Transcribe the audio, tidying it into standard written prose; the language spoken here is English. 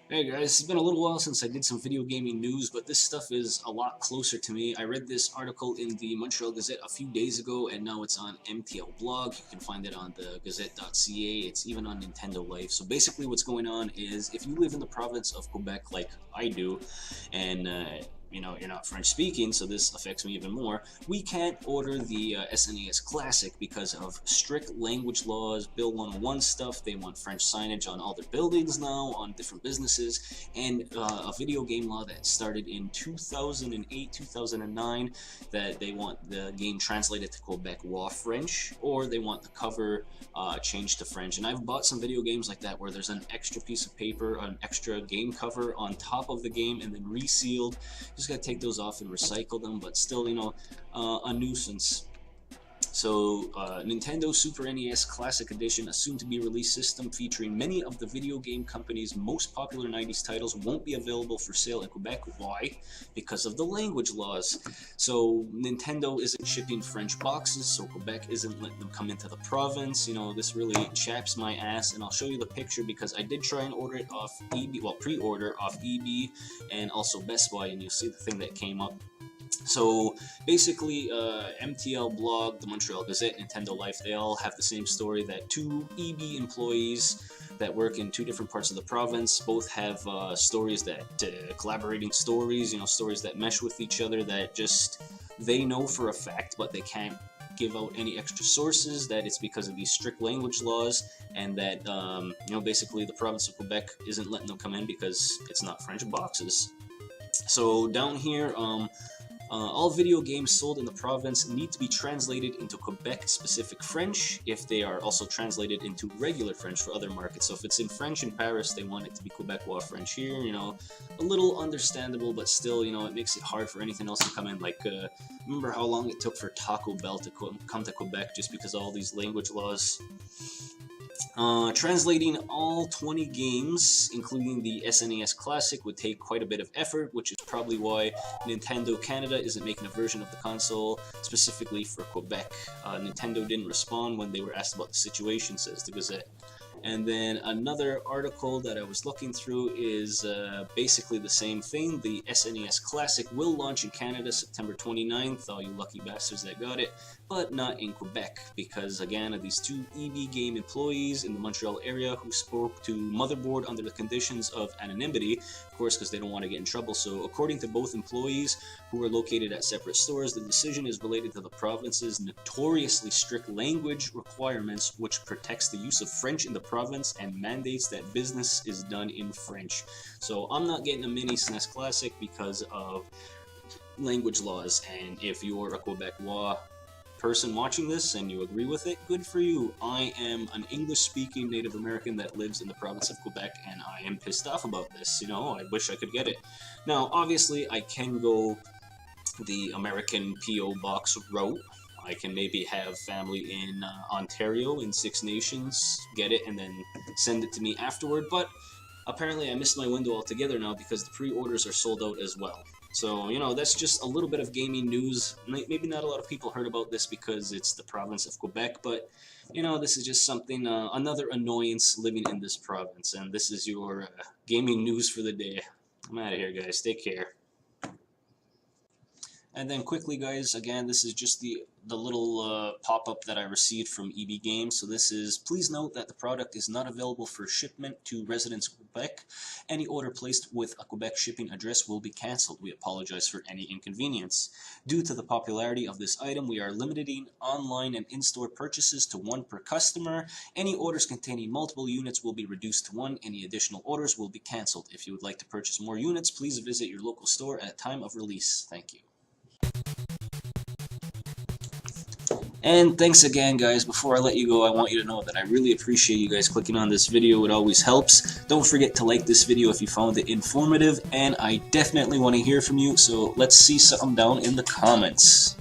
Hey guys, it's been a little while since I did some video gaming news, but this stuff is a lot closer to me. I read this article in the Montreal Gazette a few days ago, and now it's on MTL blog. You can find it on the gazette.ca. It's even on Nintendo Life. So basically what's going on is if you live in the province of Quebec like I do, and you're not French speaking, so this affects me even more. We can't order the SNES Classic because of strict language laws, Bill 101 stuff. They want French signage on all their buildings now, on different businesses, and a video game law that started in 2008, 2009, that they want the game translated to Quebecois French, or they want the cover changed to French. And I've bought some video games like that where there's an extra piece of paper, an extra game cover on top of the game, and then resealed. Just gotta take those off and recycle them, but still, a nuisance. So, Nintendo Super NES Classic Edition, a soon-to-be released system featuring many of the video game company's most popular 90s titles, won't be available for sale in Quebec. Why? Because of the language laws. So, Nintendo isn't shipping French boxes, so Quebec isn't letting them come into the province. This really chaps my ass, and I'll show you the picture because I did try and order it off EB, well, pre-order off EB and also Best Buy, and you'll see the thing that came up. So basically, MTL blog, the Montreal Gazette, Nintendo Life, they all have the same story that two EB employees that work in two different parts of the province both have stories that, collaborating stories, stories that mesh with each other that just they know for a fact, but they can't give out any extra sources, that it's because of these strict language laws, and that, basically the province of Quebec isn't letting them come in because it's not French boxes. So down here, all video games sold in the province need to be translated into Quebec-specific French if they are also translated into regular French for other markets. So if it's in French in Paris, they want it to be Quebecois French here, a little understandable, but still, it makes it hard for anything else to come in. Like, remember how long it took for Taco Bell to come to Quebec just because of all these language laws? Translating all 20 games, including the SNES Classic, would take quite a bit of effort, which is probably why Nintendo Canada isn't making a version of the console specifically for Quebec. Nintendo didn't respond when they were asked about the situation, says the Gazette. And then another article that I was looking through is basically the same thing. The SNES Classic will launch in Canada September 29th, all you lucky bastards that got it, but not in Quebec, because again of these two EB Game employees in the Montreal area who spoke to Motherboard under the conditions of anonymity, of course, because they don't want to get in trouble. So according to both employees, who are located at separate stores, the decision is related to the province's notoriously strict language requirements, which protects the use of French in the province and mandates that business is done in French. So I'm not getting a mini Snes Classic because of language laws, and if you're a Quebecois person watching this and you agree with it, good for you. I am an English-speaking Native American that lives in the province of Quebec, and I am pissed off about this. I wish I could get it. Now, obviously, I can go the American P.O. Box route. I can maybe have family in Ontario, in Six Nations, get it, and then send it to me afterward, but apparently I missed my window altogether now because the pre-orders are sold out as well. So, that's just a little bit of gaming news. Maybe not a lot of people heard about this because it's the province of Quebec, but, this is just something, another annoyance living in this province, and this is your gaming news for the day. I'm out of here, guys. Take care. And then quickly, guys, again, this is just the little pop-up that I received from EB Games. So this is, please note that the product is not available for shipment to residents of Quebec. Any order placed with a Quebec shipping address will be cancelled. We apologize for any inconvenience. Due to the popularity of this item, we are limiting online and in-store purchases to one per customer. Any orders containing multiple units will be reduced to one. Any additional orders will be cancelled. If you would like to purchase more units, please visit your local store at time of release. Thank you. And thanks again, guys. Before I let you go, I want you to know that I really appreciate you guys clicking on this video. It always helps. Don't forget to like this video if you found it informative, and I definitely want to hear from you, so let's see something down in the comments.